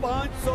500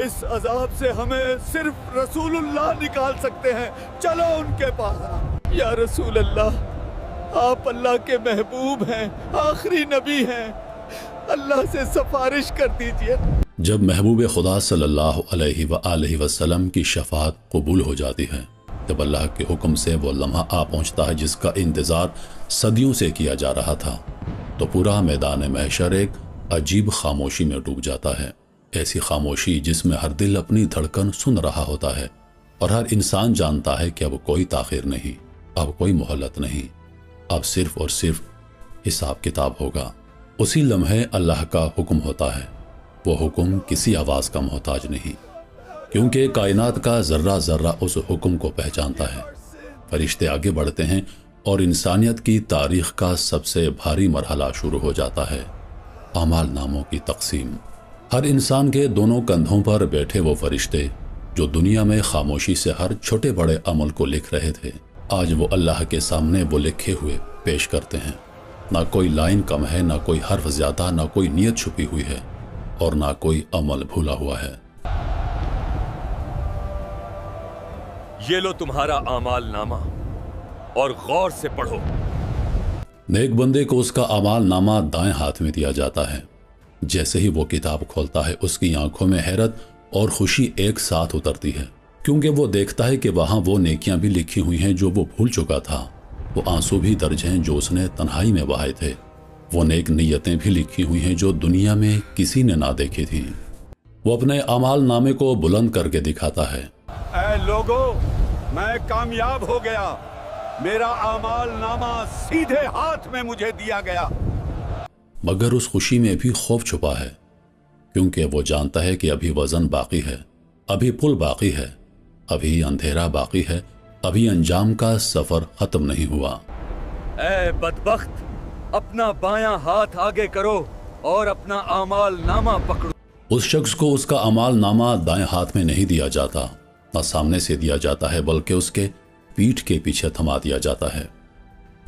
اس عذاب سے ہمیں صرف رسول اللہ نکال سکتے ہیں، چلو ان کے پاس۔ یا رسول اللہ، آپ اللہ کے محبوب ہیں، آخری نبی ہیں، اللہ سے سفارش کر دیجئے۔ جب محبوب خدا صلی اللہ علیہ وآلہ وسلم کی شفاعت قبول ہو جاتی ہے، جب اللہ کے حکم سے وہ لمحہ آ پہنچتا ہے جس کا انتظار صدیوں سے کیا جا رہا تھا، تو پورا میدان محشر ایک عجیب خاموشی میں ڈوب جاتا ہے۔ ایسی خاموشی جس میں ہر دل اپنی دھڑکن سن رہا ہوتا ہے اور ہر انسان جانتا ہے کہ اب کوئی تاخیر نہیں، اب کوئی مہلت نہیں، اب صرف اور صرف حساب کتاب ہوگا۔ اسی لمحے اللہ کا حکم ہوتا ہے، وہ حکم کسی آواز کا محتاج نہیں، کیونکہ کائنات کا ذرہ ذرہ اس حکم کو پہچانتا ہے۔ فرشتے آگے بڑھتے ہیں اور انسانیت کی تاریخ کا سب سے بھاری مرحلہ شروع ہو جاتا ہے، اعمال ناموں کی تقسیم۔ ہر انسان کے دونوں کندھوں پر بیٹھے وہ فرشتے جو دنیا میں خاموشی سے ہر چھوٹے بڑے عمل کو لکھ رہے تھے، آج وہ اللہ کے سامنے وہ لکھے ہوئے پیش کرتے ہیں۔ نہ کوئی لائن کم ہے، نہ کوئی حرف زیادہ، نہ کوئی نیت چھپی ہوئی ہے اور نہ کوئی عمل بھولا ہوا ہے۔ یہ لو تمہارا اعمال نامہ اور غور سے پڑھو۔ نیک بندے کو اس کا اعمال نامہ دائیں ہاتھ میں دیا جاتا ہے۔ جیسے ہی وہ کتاب کھولتا ہے، اس کی آنکھوں میں حیرت اور خوشی ایک ساتھ اترتی ہے، کیونکہ وہ دیکھتا ہے کہ وہاں وہ نیکیاں بھی لکھی ہوئی ہیں جو وہ بھول چکا تھا، وہ آنسو بھی درج ہیں جو اس نے تنہائی میں بہائے تھے، وہ نیک نیتیں بھی لکھی ہوئی ہیں جو دنیا میں کسی نے نہ دیکھی تھی۔ وہ اپنے اعمال نامے کو بلند کر کے دکھاتا ہے۔ اے لوگو، میں کامیاب ہو گیا، میرا اعمال نامہ سیدھے ہاتھ میں مجھے دیا گیا۔ مگر اس خوشی میں بھی خوف چھپا ہے، کیونکہ وہ جانتا ہے کہ ابھی وزن باقی ہے، ابھی پل باقی ہے، ابھی اندھیرا باقی ہے، ابھی انجام کا سفر ختم نہیں ہوا۔ اے بدبخت، اپنا بایاں ہاتھ آگے کرو اور اپنا اعمال نامہ پکڑو۔ اس شخص کو اس کا اعمال نامہ دائیں ہاتھ میں نہیں دیا جاتا، نہ سامنے سے دیا جاتا ہے، بلکہ اس کے پیٹھ کے پیچھے تھما دیا جاتا ہے۔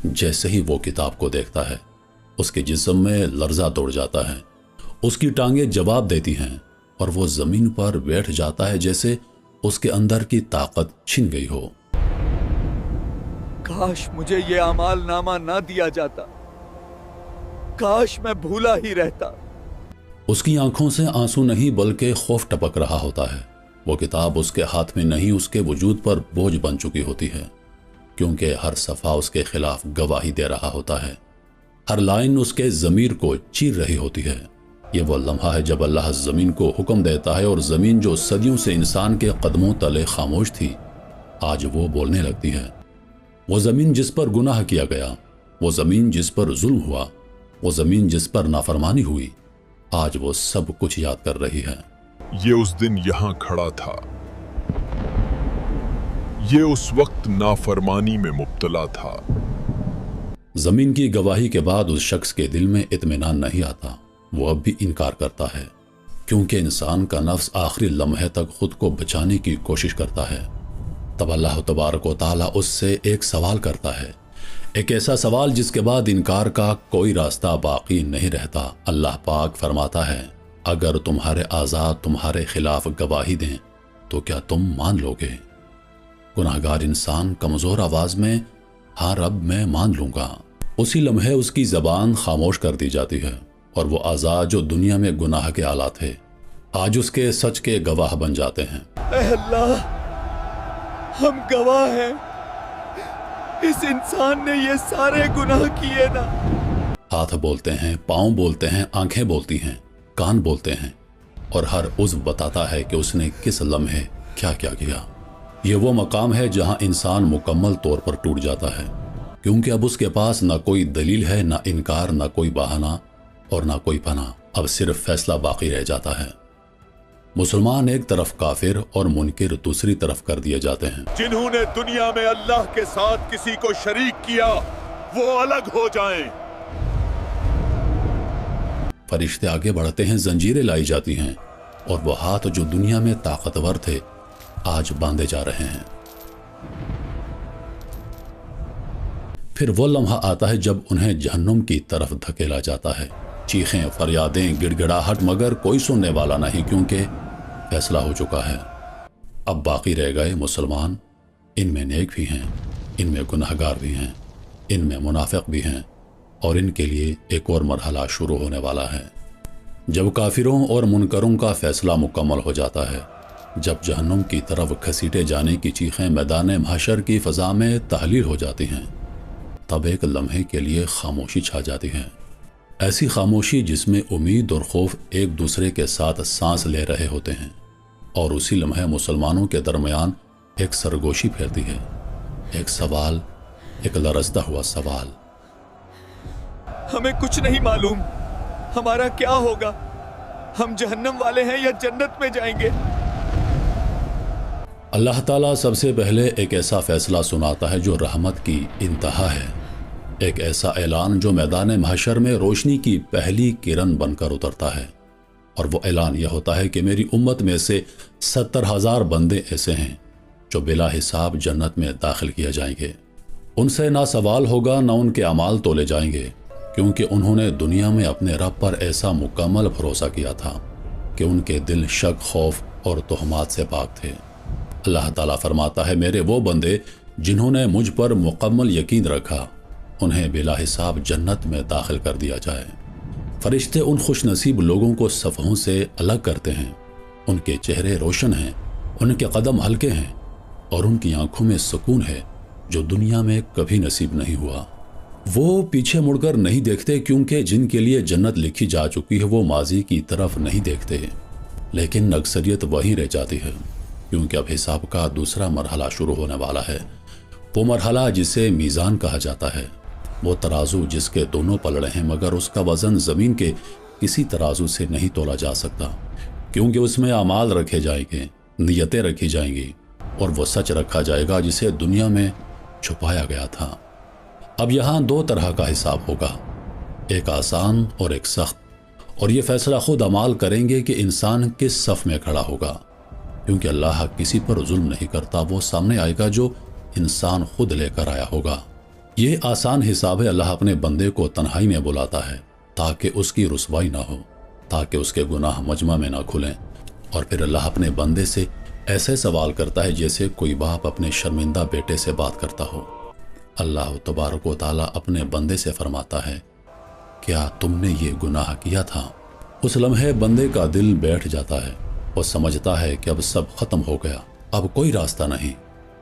جیسے ہی وہ کتاب کو دیکھتا ہے، اس کے جسم میں لرزہ دوڑ جاتا ہے، اس کی ٹانگیں جواب دیتی ہیں اور وہ زمین پر بیٹھ جاتا ہے جیسے اس کے اندر کی طاقت چھن گئی ہو۔ کاش مجھے یہ اعمال نامہ نہ دیا جاتا، کاش میں بھولا ہی رہتا۔ اس کی آنکھوں سے آنسو نہیں بلکہ خوف ٹپک رہا ہوتا ہے۔ وہ کتاب اس کے ہاتھ میں نہیں، اس کے وجود پر بوجھ بن چکی ہوتی ہے، کیونکہ ہر صفحہ اس کے خلاف گواہی دے رہا ہوتا ہے، ہر لائن اس کے ضمیر کو چیر رہی ہوتی ہے۔ یہ وہ لمحہ ہے جب اللہ زمین کو حکم دیتا ہے اور زمین جو صدیوں سے انسان کے قدموں تلے خاموش تھی، آج وہ بولنے لگتی ہے۔ وہ زمین جس پر گناہ کیا گیا، وہ زمین جس پر ظلم ہوا، وہ زمین جس پر نافرمانی ہوئی، آج وہ سب کچھ یاد کر رہی ہے۔ یہ اس دن یہاں کھڑا تھا، یہ اس وقت نافرمانی میں مبتلا تھا۔ زمین کی گواہی کے بعد اس شخص کے دل میں اطمینان نہیں آتا، وہ اب بھی انکار کرتا ہے، کیونکہ انسان کا نفس آخری لمحے تک خود کو بچانے کی کوشش کرتا ہے۔ تب اللہ تبارک و تعالیٰ اس سے ایک سوال کرتا ہے، ایک ایسا سوال جس کے بعد انکار کا کوئی راستہ باقی نہیں رہتا۔ اللہ پاک فرماتا ہے، اگر تمہارے اعضاء تمہارے خلاف گواہی دیں تو کیا تم مان لو گے؟ گناہگار انسان کمزور آواز میں ہاں رب میں مان لوں گا۔ اسی لمحے اس کی زبان خاموش کر دی جاتی ہے اور وہ اعضاء جو دنیا میں گناہ کے آلہ تھے، آج اس کے سچ کے گواہ بن جاتے ہیں۔ اے اللہ، ہم گواہ ہیں، اس انسان نے یہ سارے گناہ کیے نا۔ ہاتھ بولتے ہیں، پاؤں بولتے ہیں، آنکھیں بولتی ہیں، کان بولتے ہیں، اور ہر عضو بتاتا ہے کہ اس نے کس لمحے کیا کیا کیا۔ یہ وہ مقام ہے جہاں انسان مکمل طور پر ٹوٹ جاتا ہے، کیونکہ اب اس کے پاس نہ کوئی دلیل ہے، نہ انکار، نہ کوئی بہانہ اور نہ کوئی پناہ۔ اب صرف فیصلہ باقی رہ جاتا ہے۔ مسلمان ایک طرف کافر اور منکر دوسری طرف کر دیے جاتے ہیں۔ جنہوں نے دنیا میں اللہ کے ساتھ کسی کو شریک کیا، وہ الگ ہو جائیں۔ فرشتے آگے بڑھتے ہیں، زنجیریں لائی جاتی ہیں، اور وہ ہاتھ جو دنیا میں طاقتور تھے آج باندھے جا رہے ہیں۔ پھر وہ لمحہ آتا ہے جب انہیں جہنم کی طرف دھکیلا جاتا ہے۔ چیخیں، فریادیں، گڑ گڑاہٹ، مگر کوئی سننے والا نہیں، کیونکہ فیصلہ ہو چکا ہے۔ اب باقی رہ گئے مسلمان، ان میں نیک بھی ہیں، ان میں گناہگار بھی ہیں، ان میں منافق بھی ہیں، اور ان کے لیے ایک اور مرحلہ شروع ہونے والا ہے۔ جب کافروں اور منکروں کا فیصلہ مکمل ہو جاتا ہے، جب جہنم کی طرف گھسیٹے جانے کی چیخیں میدان محشر کی فضا میں تحلیل ہو جاتی ہیں، تب ایک لمحے کے لیے خاموشی چھا جاتی ہے، ایسی خاموشی جس میں امید اور خوف ایک دوسرے کے ساتھ سانس لے رہے ہوتے ہیں، اور اسی لمحے مسلمانوں کے درمیان ایک سرگوشی پھیرتی ہے، ایک سوال، ایک لرزتا ہوا سوال۔ ہمیں کچھ نہیں معلوم، ہمارا کیا ہوگا؟ ہم جہنم والے ہیں یا جنت میں جائیں گے؟ اللہ تعالیٰ سب سے پہلے ایک ایسا فیصلہ سناتا ہے جو رحمت کی انتہا ہے، ایک ایسا اعلان جو میدان محشر میں روشنی کی پہلی کرن بن کر اترتا ہے، اور وہ اعلان یہ ہوتا ہے کہ میری امت میں سے 70,000 بندے ایسے ہیں جو بلا حساب جنت میں داخل کیا جائیں گے۔ ان سے نہ سوال ہوگا، نہ ان کے اعمال تولے جائیں گے، کیونکہ انہوں نے دنیا میں اپنے رب پر ایسا مکمل بھروسہ کیا تھا کہ ان کے دل شک، خوف اور تہمات سے پاک تھے۔ اللہ تعالیٰ فرماتا ہے، میرے وہ بندے جنہوں نے مجھ پر مکمل یقین رکھا، انہیں بلا حساب جنت میں داخل کر دیا جائے۔ فرشتے ان خوش نصیب لوگوں کو صفحوں سے الگ کرتے ہیں، ان کے چہرے روشن ہیں، ان کے قدم ہلکے ہیں، اور ان کی آنکھوں میں سکون ہے جو دنیا میں کبھی نصیب نہیں ہوا۔ وہ پیچھے مڑ کر نہیں دیکھتے، کیونکہ جن کے لیے جنت لکھی جا چکی ہے وہ ماضی کی طرف نہیں دیکھتے، لیکن اکثریت وہیں رہ جاتی ہے، کیونکہ اب حساب کا دوسرا مرحلہ شروع ہونے والا ہے، وہ مرحلہ جسے میزان کہا جاتا ہے، وہ ترازو جس کے دونوں پلڑے ہیں مگر اس کا وزن زمین کے کسی ترازو سے نہیں تولا جا سکتا، کیونکہ اس میں اعمال رکھے جائیں گے، نیتیں رکھی جائیں گی، اور وہ سچ رکھا جائے گا جسے دنیا میں چھپایا گیا تھا۔ اب یہاں دو طرح کا حساب ہوگا، ایک آسان اور ایک سخت، اور یہ فیصلہ خود اعمال کریں گے کہ انسان کس صف میں کھڑا ہوگا، کیونکہ اللہ کسی پر ظلم نہیں کرتا، وہ سامنے آئے گا جو انسان خود لے کر آیا ہوگا۔ یہ آسان حساب ہے، اللہ اپنے بندے کو تنہائی میں بلاتا ہے تاکہ اس کی رسوائی نہ ہو، تاکہ اس کے گناہ مجمع میں نہ کھلیں، اور پھر اللہ اپنے بندے سے ایسے سوال کرتا ہے جیسے کوئی باپ اپنے شرمندہ بیٹے سے بات کرتا ہو۔ اللہ تبارک و تعالیٰ اپنے بندے سے فرماتا ہے، کیا تم نے یہ گناہ کیا تھا؟ اس لمحے بندے کا دل بیٹھ جاتا ہے، وہ سمجھتا ہے کہ اب سب ختم ہو گیا، اب کوئی راستہ نہیں،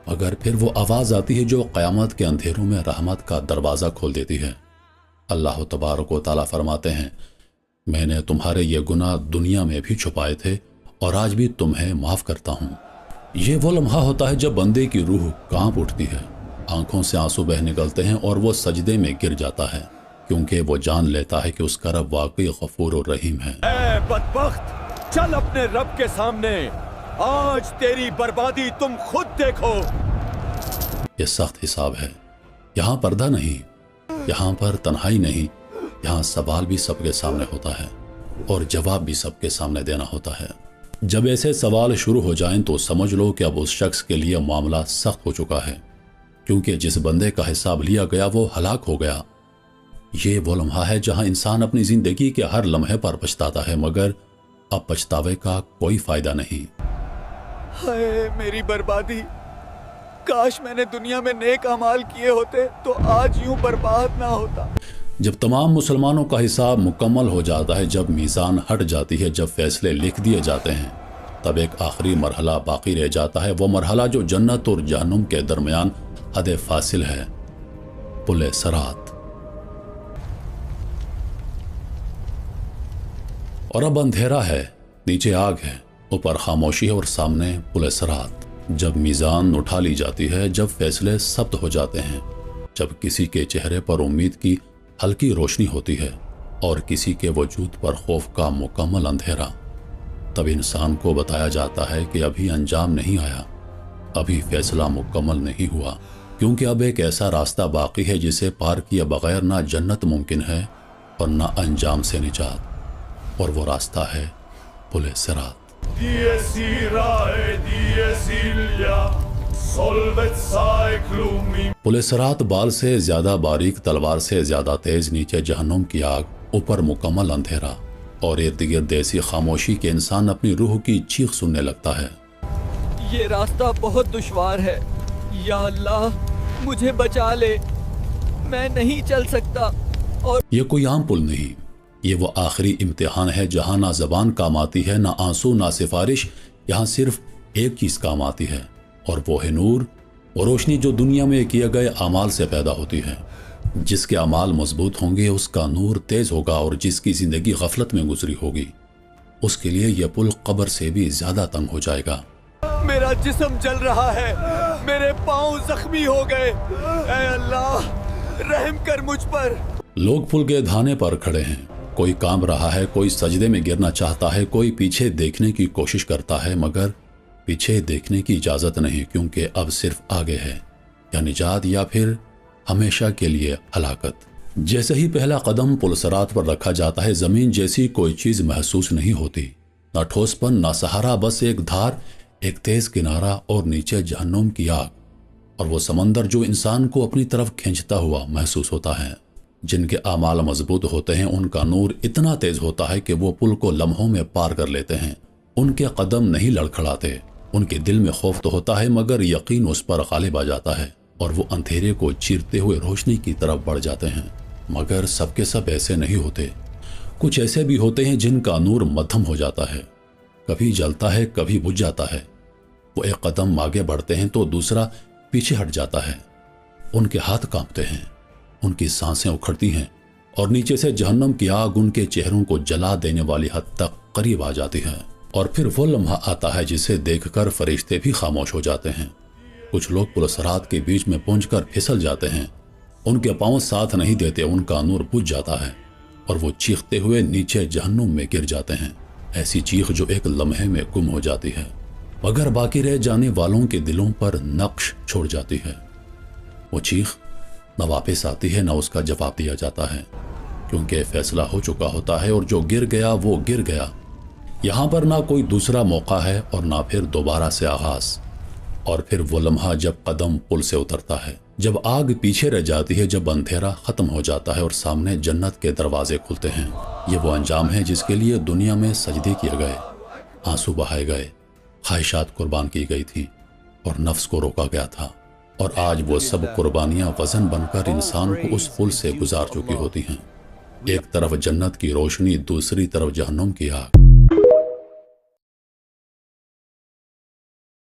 مگر پھر وہ آواز آتی ہے جو قیامت کے اندھیروں میں رحمت کا دروازہ کھول دیتی ہے۔ اللہ تبارک و تعالیٰ فرماتے ہیں، میں نے تمہارے یہ گناہ دنیا میں بھی چھپائے تھے اور آج بھی تمہیں معاف کرتا ہوں۔ یہ وہ لمحہ ہوتا ہے جب بندے کی روح کانپ اٹھتی ہے، آنکھوں سے آنسو بہ نکلتے ہیں اور وہ سجدے میں گر جاتا ہے، کیونکہ وہ جان لیتا ہے کہ اس کا رب واقعی غفور و رحیم ہے۔ اے بدبخت، چل اپنے رب کے سامنے، آج تیری بربادی تم خود دیکھو۔ یہ سخت حساب ہے، یہاں پردہ نہیں، یہاں پر تنہائی نہیں، یہاں سوال بھی سب کے سامنے ہوتا ہے اور جواب بھی سب کے سامنے دینا ہوتا ہے۔ جب ایسے سوال شروع ہو جائیں تو سمجھ لو کہ اب اس شخص کے لیے معاملہ سخت ہو چکا ہے، کیونکہ جس بندے کا حساب لیا گیا وہ ہلاک ہو گیا۔ یہ وہ لمحہ ہے جہاں انسان اپنی زندگی کے ہر لمحے پر پچھتاتا ہے، مگر اب پچھتاوے کا کوئی فائدہ نہیں۔ ہائے میری بربادی، کاش میں نے دنیا میں نیک اعمال کیے ہوتے تو آج یوں برباد نہ ہوتا۔ جب تمام مسلمانوں کا حساب مکمل ہو جاتا ہے، جب میزان ہٹ جاتی ہے، جب فیصلے لکھ دیے جاتے ہیں، تب ایک آخری مرحلہ باقی رہ جاتا ہے، وہ مرحلہ جو جنت اور جہنم کے درمیان حد فاصل ہے، پل صراط۔ اور اب اندھیرا ہے، نیچے آگ ہے، اوپر خاموشی ہے اور سامنے پل صراط۔ جب میزان اٹھا لی جاتی ہے، جب فیصلے ثبت ہو جاتے ہیں، جب کسی کے چہرے پر امید کی ہلکی روشنی ہوتی ہے اور کسی کے وجود پر خوف کا مکمل اندھیرا، تب انسان کو بتایا جاتا ہے کہ ابھی انجام نہیں آیا، ابھی فیصلہ مکمل نہیں ہوا، کیونکہ اب ایک ایسا راستہ باقی ہے جسے پار کیے بغیر نہ جنت ممکن ہے اور نہ انجام سے نجات، اور وہ راستہ ہے پل صراط۔ پل صراط بال سے زیادہ باریک، تلوار سے زیادہ تیز، نیچے جہنم کی آگ، اوپر مکمل اندھیرا، اور ارد گرد ایسی خاموشی کہ انسان اپنی روح کی چیخ سننے لگتا ہے۔ یہ راستہ بہت دشوار ہے، یا اللہ مجھے بچا لے، میں نہیں چل سکتا۔ اور یہ کوئی عام پل نہیں، یہ وہ آخری امتحان ہے جہاں نہ زبان کام آتی ہے، نہ آنسو، نہ سفارش، یہاں صرف ایک چیز کام آتی ہے، اور وہ ہے نور، وہ روشنی جو دنیا میں کیے گئے اعمال سے پیدا ہوتی ہے۔ جس کے اعمال مضبوط ہوں گے اس کا نور تیز ہوگا، اور جس کی زندگی غفلت میں گزری ہوگی اس کے لیے یہ پل قبر سے بھی زیادہ تنگ ہو جائے گا۔ میرا جسم جل رہا ہے، میرے پاؤں زخمی ہو گئے، اے اللہ رحم کر مجھ پر۔ لوگ پل کے دھانے پر کھڑے ہیں، کوئی کام رہا ہے، کوئی سجدے میں گرنا چاہتا ہے، کوئی پیچھے دیکھنے کی کوشش کرتا ہے، مگر پیچھے دیکھنے کی اجازت نہیں، کیونکہ اب صرف آگے ہے، یا نجات یا پھر ہمیشہ کے لیے ہلاکت۔ جیسے ہی پہلا قدم پل صراط پر رکھا جاتا ہے، زمین جیسی کوئی چیز محسوس نہیں ہوتی، نہ ٹھوس پن، نہ سہارا، بس ایک دھار، ایک تیز کنارہ، اور نیچے جہنم کی آگ، اور وہ سمندر جو انسان کو اپنی طرف کھینچتا ہوا محسوس ہوتا ہے۔ جن کے اعمال مضبوط ہوتے ہیں ان کا نور اتنا تیز ہوتا ہے کہ وہ پل کو لمحوں میں پار کر لیتے ہیں، ان کے قدم نہیں لڑکھڑاتے، ان کے دل میں خوف تو ہوتا ہے مگر یقین اس پر غالب آ جاتا ہے، اور وہ اندھیرے کو چیرتے ہوئے روشنی کی طرف بڑھ جاتے ہیں۔ مگر سب کے سب ایسے نہیں ہوتے، کچھ ایسے بھی ہوتے ہیں جن کا نور مدھم ہو جاتا ہے، کبھی جلتا ہے کبھی بجھ جاتا ہے۔ وہ ایک قدم آگے بڑھتے ہیں تو دوسرا پیچھے ہٹ جاتا ہے، ان کے ہاتھ کانپتے ہیں، ان کی سانسیں اکھڑتی ہیں، اور نیچے سے جہنم کی آگ ان کے چہروں کو جلا دینے والی حد تک قریب آ جاتی ہے۔ اور پھر وہ لمحہ آتا ہے جسے دیکھ کر فرشتے بھی خاموش ہو جاتے ہیں۔ کچھ لوگ پل صراط کے بیچ میں پہنچ کر پھسل جاتے ہیں، ان کے پاؤں ساتھ نہیں دیتے، ان کا نور بجھ جاتا ہے، اور وہ چیختے ہوئے نیچے جہنم میں گر جاتے ہیں، ایسی چیخ جو ایک لمحے میں گم ہو جاتی ہے مگر باقی رہ جانے والوں کے دلوں پر نقش چھوڑ جاتی ہے۔ وہ چیخ نہ واپس آتی ہے، نہ اس کا جواب دیا جاتا ہے، کیونکہ فیصلہ ہو چکا ہوتا ہے، اور جو گر گیا وہ گر گیا۔ یہاں پر نہ کوئی دوسرا موقع ہے اور نہ پھر دوبارہ سے آغاز۔ اور پھر وہ لمحہ جب قدم پل سے اترتا ہے، جب آگ پیچھے رہ جاتی ہے، جب اندھیرا ختم ہو جاتا ہے اور سامنے جنت کے دروازے کھلتے ہیں۔ یہ وہ انجام ہے جس کے لیے دنیا میں سجدے کیے گئے، آنسو بہائے گئے، خواہشات قربان کی گئی تھی، اور نفس کو روکا گیا تھا، اور آج وہ سب قربانیاں وزن بن کر انسان کو اس پل سے گزار چکی ہوتی ہیں۔ ایک طرف جنت کی روشنی، دوسری طرف جہنم کی آگ۔